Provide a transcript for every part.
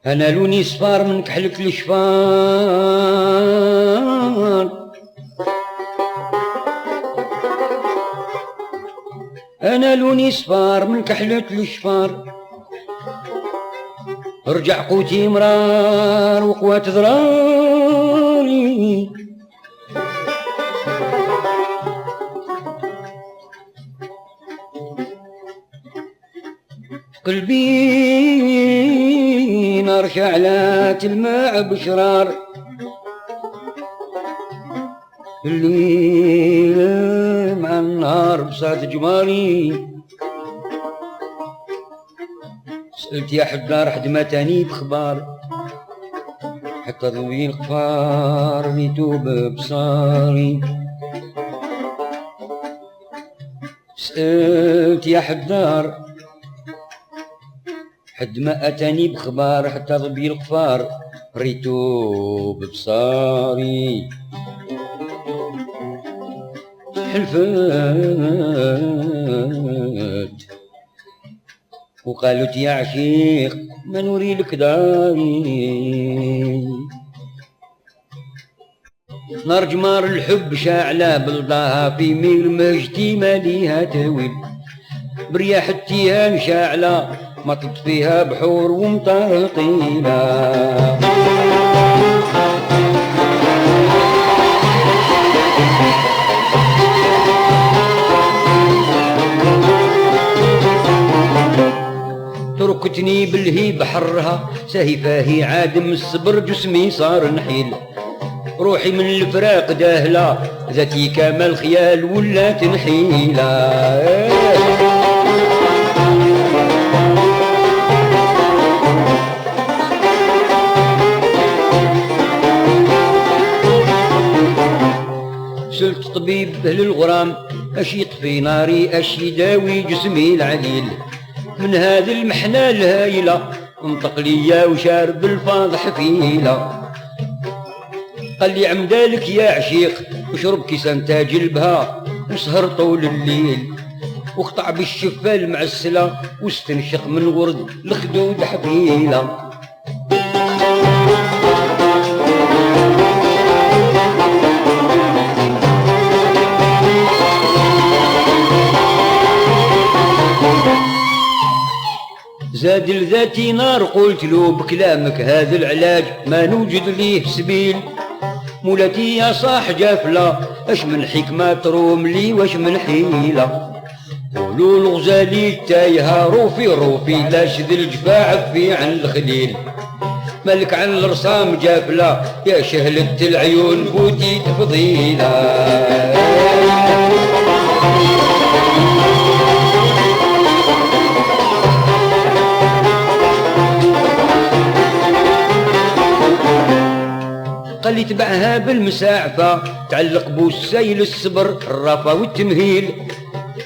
أنا لوني صفار من كحلة الشفار، أنا لوني صفار من كحلة الشفار، رجع قوتي مرار وقوات ضراري، قلبي نار شعلات الماء بشرار، الليل مع النهار بصات جماري، سألت يا حدار حد ما تاني بخبار، حتى ضوي القفار ريتو ببصاري، سألت يا حدار حد ما أتاني بخبار، حتى ضبي القفار ريتو ببصاري، حلفت وقالت يا عشيق ما نوري لك داري، نار جمار الحب شاعلة بلضاها في مير مجدي ماليها تاويل، برياح التيهان شاعلة مطلت فيها بحور ومطار طيلة، تركتني بالهيب حرها سهفاهي عادم الصبر جسمي صار نحيل، روحي من الفراق داهلة ذاتي كمال خيال ولا تنحيلة، سلت طبيب أهل الغرام أش يطفي ناري أش يداوي جسمي العليل، من هذه المحنة الهايلة انطق ليا وشارب الفاض حفيلة، قال لي عمدالك يا عشيق وشرب كيسان تاج البها وسهر طول الليل، وقطع بالشفة المعسلة واستنشق من ورد الخدود حفيلة، زاد لذاتي نار قلت له بكلامك هذا العلاج ما نوجد ليه سبيل، مولاتي يا صاح جافلة اش من حكمة تروم لي واش من حيلة، قولوا الغزالي التايهة روفي روفي لاش ذي الجفاع في عن الخليل، مالك عن الرسام جافلة يا شهلة العيون بوتي تفضيلة، قال لي تبعها بالمساعفة تعلق بوسايل الصبر الرافة والتمهيل،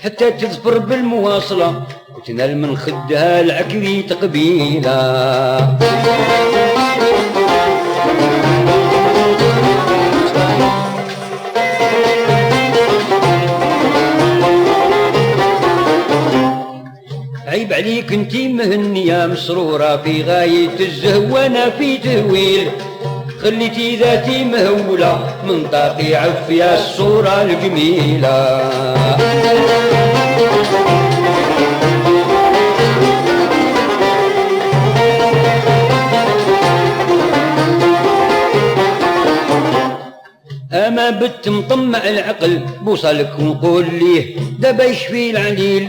حتى تظفر بالمواصلة وتنال من خدها العكري تقبيلة، عيب عليك انتي مهنية مسرورة في غاية الزهوانة في تهويل، خليتي ذاتي مهولة من طاقي عفيا الصورة الجميلة. اما بت مطمع العقل بوصلك ونقول ليه دابا يشفي العليل،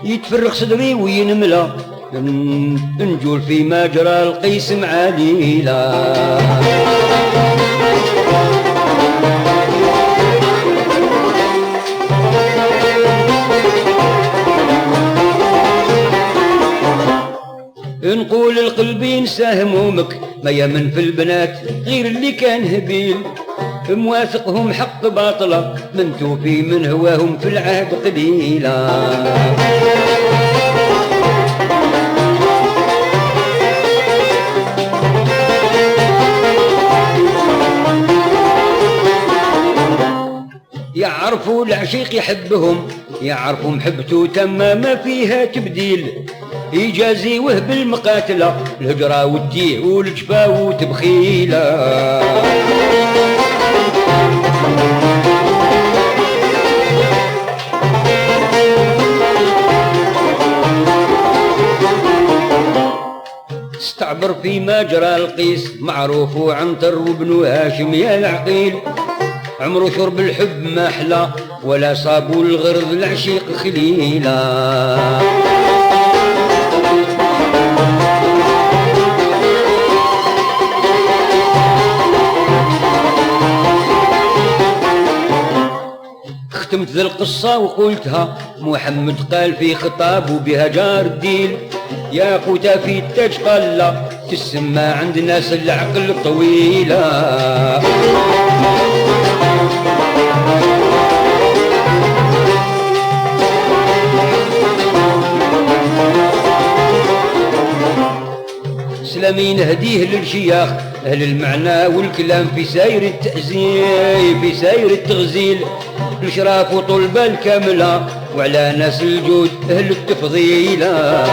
يتفرغ صدري وينملى نجول في مجرى القيس مع ليلى. نقول القلبين ساهمومك ما يمن في البنات غير اللي كان هبيل، مواثقهم حق باطلة من توفي من هواهم في العهد قليلا. يعرفوا العشيق يحبهم، يعرفوا محبته تمام ما فيها تبديل، يجازي وهب المقاتلة الهجرة والتيه والجفا وتبخيلة. استعبر في مجرى القيس معروف وعنتر وابن هاشم يا العقيل، عمرو شرب الحب ما احلى ولا صابوا الغرض العشيق خليلا. ختمت ذا القصة وقلتها محمد قال في خطاب وبها جار الدين، يا خوتا في التاج قلة تسمى عند ناس العقل طويلة. سلامي نهديه للشياخ أهل المعنى والكلام في ساير التأزيل في ساير التغزيل، الشراف وطلبة الكاملة وعلى ناس الجود أهل التفضيلة.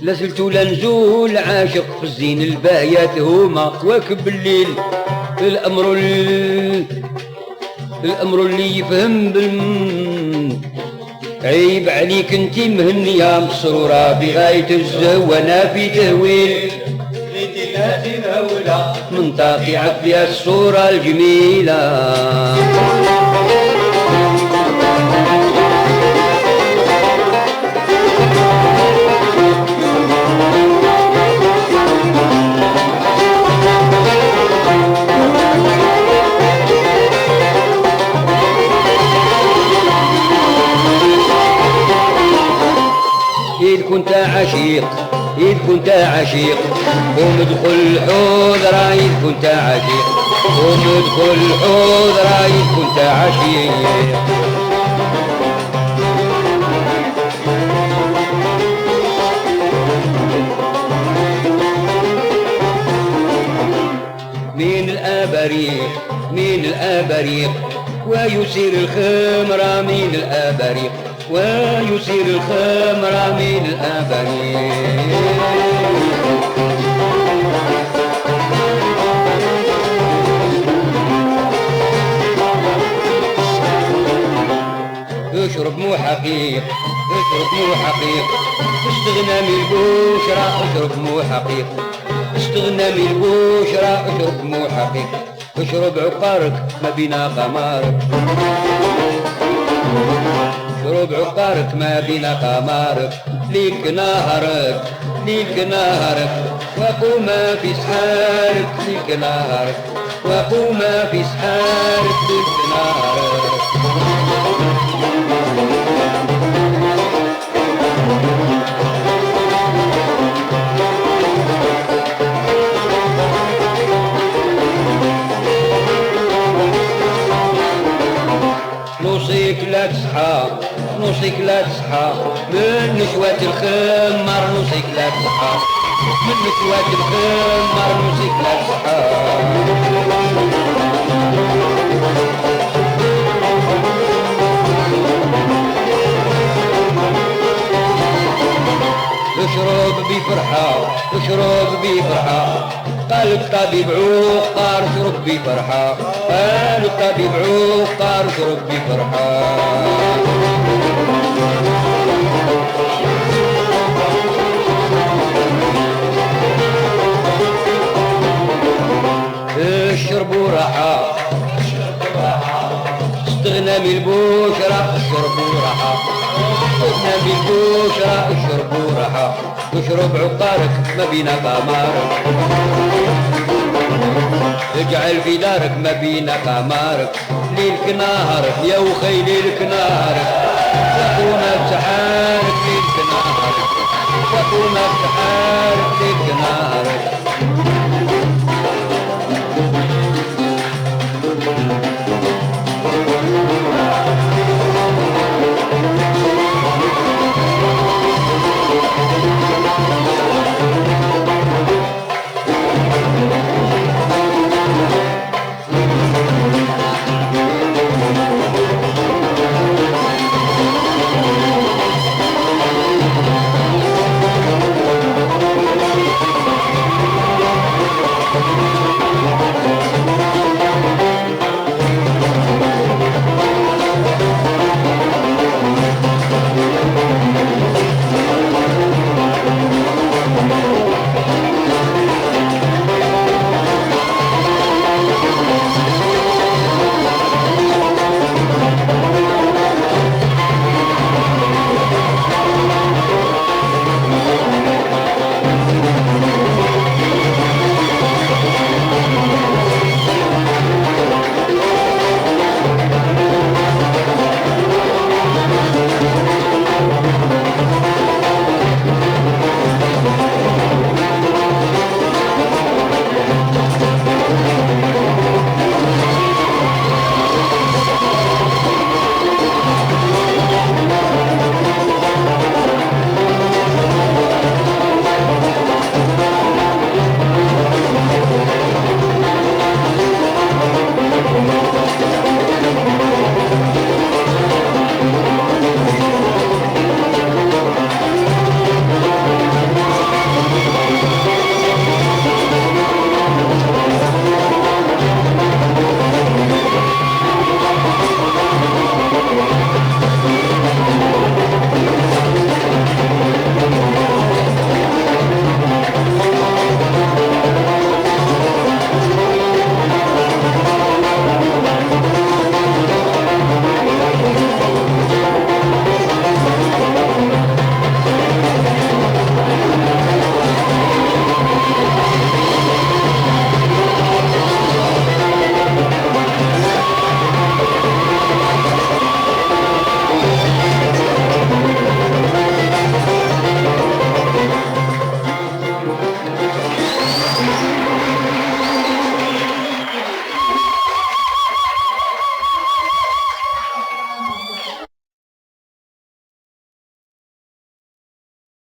لازلت لنزول عاشق في الزين الباهيات هما كواكب الليل، الأمر اللي يفهم عيب عليك انتي مهنية مسرورة بغاية الزوانة في تهويل، ليتي لازم هولة من طاقي عفيا الصورة الجميلة. إذ كنت عشيق إذ كنت عشيق قوم ادخل الحضرة، إذ كنت عشيق قوم ادخل الحضرة، إذ كنت عشيق. من الأبريق من الأبريق ويسير الخمرة من الأبريق ويسير الخمر من الأبريق. اشرب مو حقيق اشرب مو حقيق استغنى من البشرى، اشرب مو حقيق استغنى من البشرى، اشرب مو حقيق اشرب عقارك ما بينا قمارك، شرب عقارك ما بينا قمارك، ليك نهرك ليك نهرك وقوم في سحارك، ليك نهرك وقوم في سحارك، ليك نهرك. نوصيك لا تصحى نوصيك لا تصحى من نشوة الخمر، نوصيك لا تصحى منك واد الخمر موسيقى الصحاب. اشرب بفرحة اشرب بفرحة قال الطبيب عقار اشرب بفرحة قال الطبيب عقار اشرب بفرحة. اشربوا راحة استغنى من البشرى اشربوا راحة استغنى من البشرى اشربوا راحة اشرب عقارك ما بين قمارك اجعل في دارك ما بين قمارك ليلك نهارك يا وخي ليلك نهارك يكون بسحارك ليلك نهارك يكون بسحارك ليلك نهارك